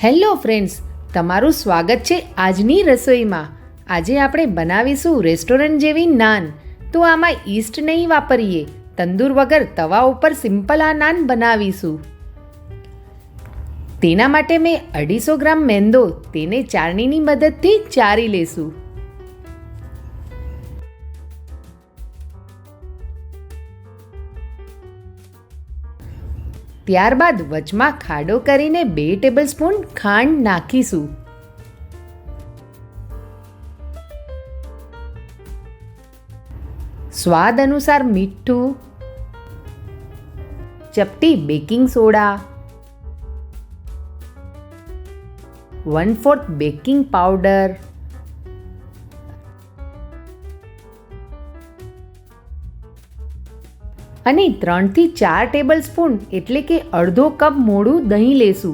Hello friends, તમારું સ્વાગત છે આજની રસોઈમાં. આજે આપણે બનાવીશું રેસ્ટોરન્ટ જેવી નાન. તો આમાં ઈસ્ટ નહીં વાપરીએ, તંદૂર વગર તવા ઉપર સિમ્પલ આ નાન બનાવીશું. તેના માટે મેં 250 ગ્રામ મેંદો તેને ચાળણીની મદદથી ચારી લેશું. ત્યારબાદ વચમાં ખાડો કરીને 2 ટેબલસ્પૂન ખાંડ નાખીશું. સ્વાદ અનુસાર મીઠું, ચપટી બેકિંગ સોડા, 1/4 બેકિંગ પાવડર, અને 3 થી 4 ટેબલસ્પૂન એટલે કે અડધો કપ મોળું દહીં લેશું.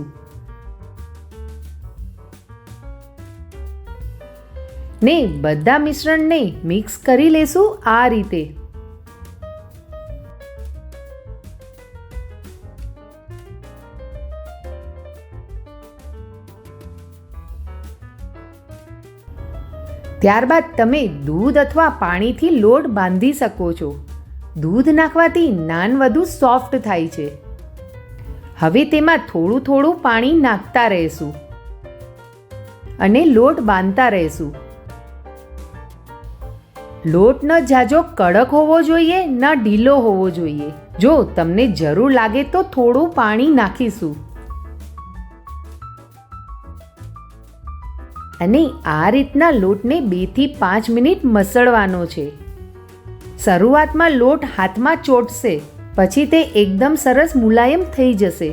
ને બધા મિશ્રણને મિક્સ કરી લેશું આ રીતે. ત્યારબાદ તમે દૂધ અથવા પાણીથી લોટ બાંધી શકો છો. દૂધ નાખવાથી નાન વધુ સોફ્ટ થાય છે. હવે તેમાં થોડું થોડું પાણી નાખતા રહેશું અને લોટ બાંધતા રહેશું. લોટ ન ઝાઝો કડક હોવો જોઈએ, ન ઢીલો હોવો જોઈએ. જો તમને જરૂર લાગે તો થોડું પાણી નાખીશું. અને આ રીતના લોટને 2 થી 5 મિનિટ મસળવાનો છે. શરૂઆતમાં લોટ હાથમાં ચોંટશે, પછી તે એકદમ સરસ મુલાયમ થઈ જશે.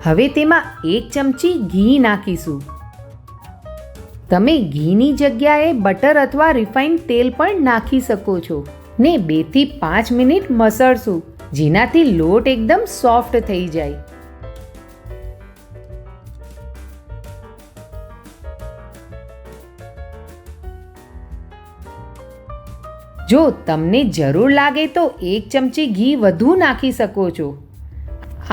હવે તેમાં 1 ચમચી ઘી નાખીશું. તમે ઘીની જગ્યાએ બટર અથવા રિફાઇન્ડ તેલ પણ નાખી શકો છો. ને 2 થી 5 મિનિટ મસળશું, જેનાથી લોટ એકદમ સોફ્ટ થઈ જાય. જો તમને જરૂર લાગે તો 1 ચમચી ઘી વધુ નાખી શકો છો.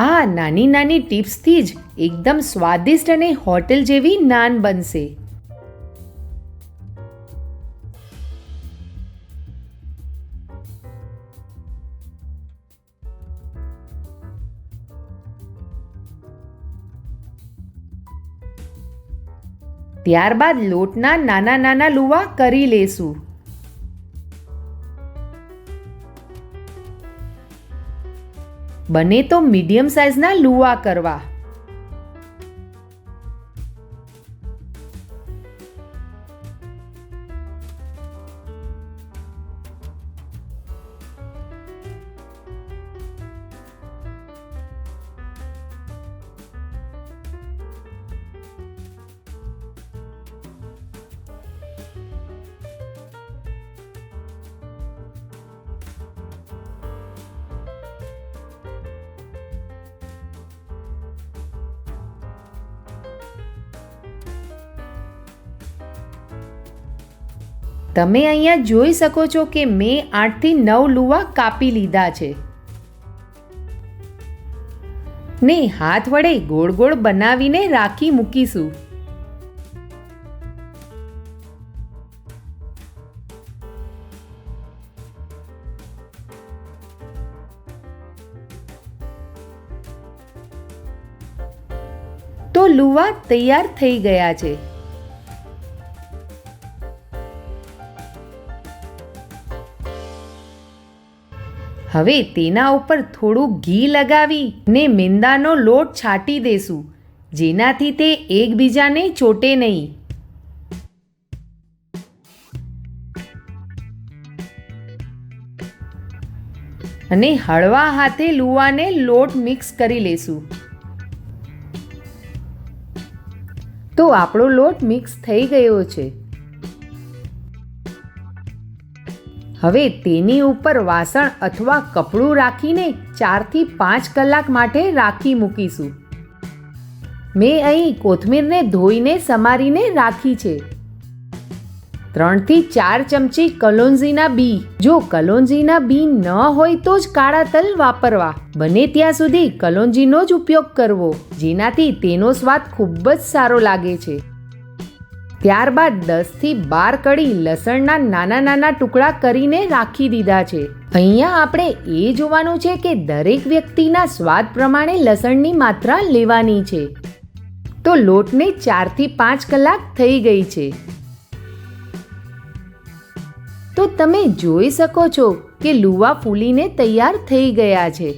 આ નાની નાની ટિપ્સથી જ એકદમ સ્વાદિષ્ટ અને હોટેલ જેવી નાન બનશે. ત્યારબાદ લોટના નાના નાના લુવા કરી લેશું. બને તો મીડિયમ સાઇઝના લુવા કરવા. તમે અહીંયા જોઈ શકો છો કે મેં 8 થી 9 લુવા કાપી લીધા છે. ને હાથ વડે ગોળ ગોળ બનાવીને રાખી મૂકીશું. તો લુવા તૈયાર થઈ ગયા છે. હવે તેના ઉપર થોડું ઘી લગાવી ને મેંદાનો લોટ છાંટી દેશું, જેનાથી તે એકબીજાને ચોટે નહીં. અને હળવા હાથે લુવાને લોટ મિક્સ કરી લેશું. તો આપણો લોટ મિક્સ થઈ ગયો છે. હવે તેની ઉપર વાસણ અથવા કપડું રાખીને 4 થી 5 કલાક માટે રાખી મૂકીશું. મેં અહીં કોથમીરને ધોઈને સમારીને રાખી છે. 3 થી 4 ચમચી કલોંજીના બી. જો કલોંજીના બી ન હોય તો જ કાળા તલ વાપરવા. બને ત્યાં સુધી કલોંજીનો જ ઉપયોગ કરવો, જેનાથી તેનો સ્વાદ ખૂબ જ સારો લાગે છે. ત્યારબાદ 10 થી 12 કળી લસણના નાના નાના ટુકડા કરીને રાખી દીધા છે. અહીંયા આપણે એ જોવાનું છે કે દરેક વ્યક્તિના સ્વાદ પ્રમાણે લસણની માત્રા લેવાની છે. તો લોટને 4 થી 5 કલાક થઈ ગઈ છે. તો તમે જોઈ શકો છો કે લુવા ફૂલીને તૈયાર થઈ ગયા છે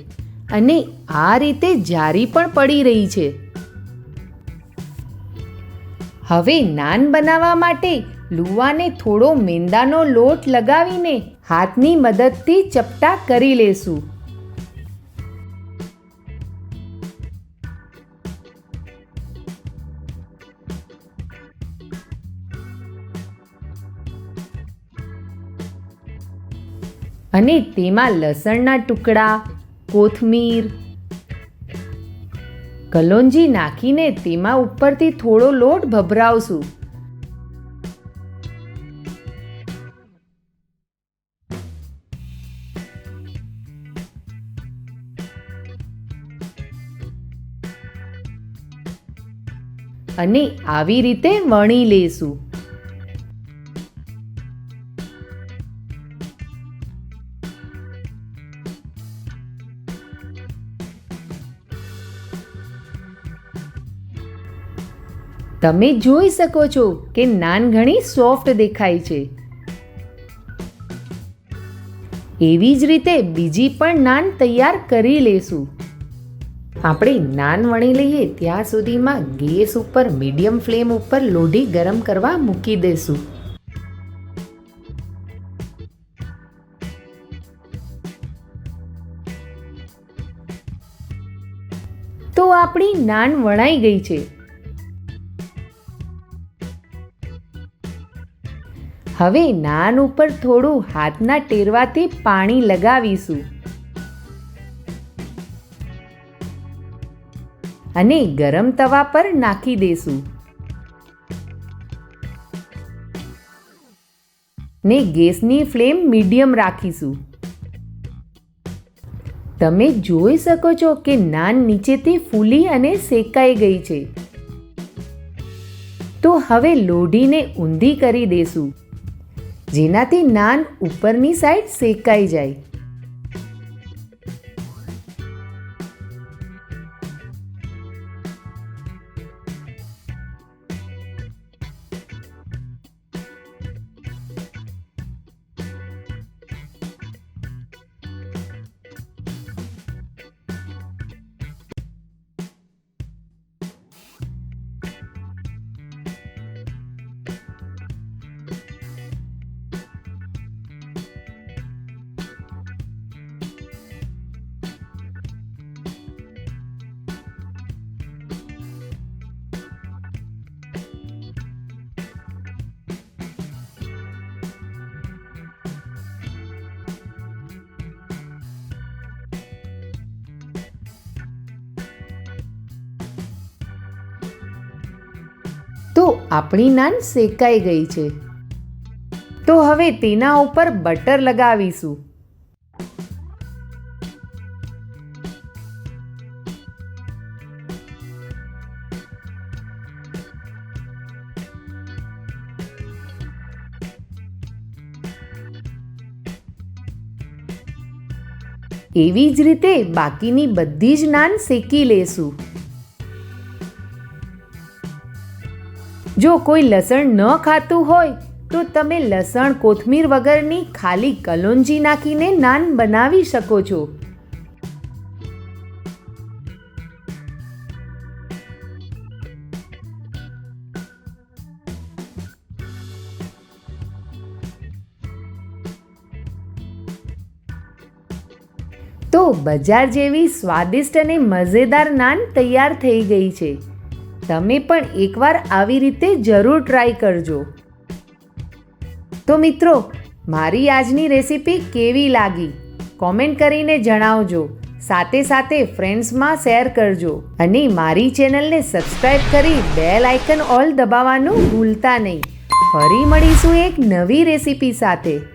અને આ રીતે જારી પણ પડી રહી છે. હવે નાન બનાવવા માટે લુવાને થોડો મેંદાનો લોટ લગાવીને હાથની મદદથી ચપટા કરી લેશું. અને તેમાં લસણના ટુકડા, કોથમીર, કલોંજી નાખીને તેમાં ઉપરથી થોડો લોટ ભભરાવશું. અને આવી રીતે વણી લેશું. તમે જોઈ શકો છો કે નાન ઘણી સોફ્ટ દેખાય છે. એવી જ રીતે બીજી પણ નાન તૈયાર કરી લેશું. આપણે નાન વણી લઈએ ત્યાં સુધીમાં ગેસ ઉપર મીડિયમ ફ્લેમ ઉપર લોઢી ગરમ કરવા મૂકી દેશું. તો આપણી નાન વણાઈ ગઈ છે. હવે નાન ઉપર થોડું હાથના ટેરવાથી પાણી લગાવીશું અને ગરમ તવા પર નાખી દેશું. ને ગેસની ફ્લેમ મીડિયમ રાખીશું. તમે જોઈ શકો છો કે નાન નીચેથી ફૂલી અને શેકાઈ ગઈ છે. તો હવે લોઢીને ઊંધી કરી દેશું, જેનાથી નાન ઉપરની સાઈડ શેકાઈ જાય. તો આપણી નાન શેકાઈ ગઈ છે. તો હવે તેના ઉપર બટર લગાવીશું. એવી જ રીતે બાકીની બધી જ નાન શેકી લેશું. જો કોઈ લસણ ન ખાતું હોય તો તમે લસણ કોથમીર વગરની ખાલી કલોંજી નાખીને નાન બનાવી શકો છો. તો બજાર જેવી સ્વાદિષ્ટ અને મજેદાર નાન તૈયાર થઈ ગઈ છે. તમે પણ એકવાર આવી રીતે જરૂર ટ્રાય કરજો. તો મિત્રો, મારી આજની રેસીપી કેવી લાગી કોમેન્ટ કરીને જણાવજો. સાથે સાથે ફ્રેન્ડ્સમાં શેર કરજો અને મારી ચેનલને સબસ્ક્રાઈબ કરી બેલ આઇકન ઓલ દબાવવાનું ભૂલતા નહીં. ફરી મળીશું એક નવી રેસીપી સાથે.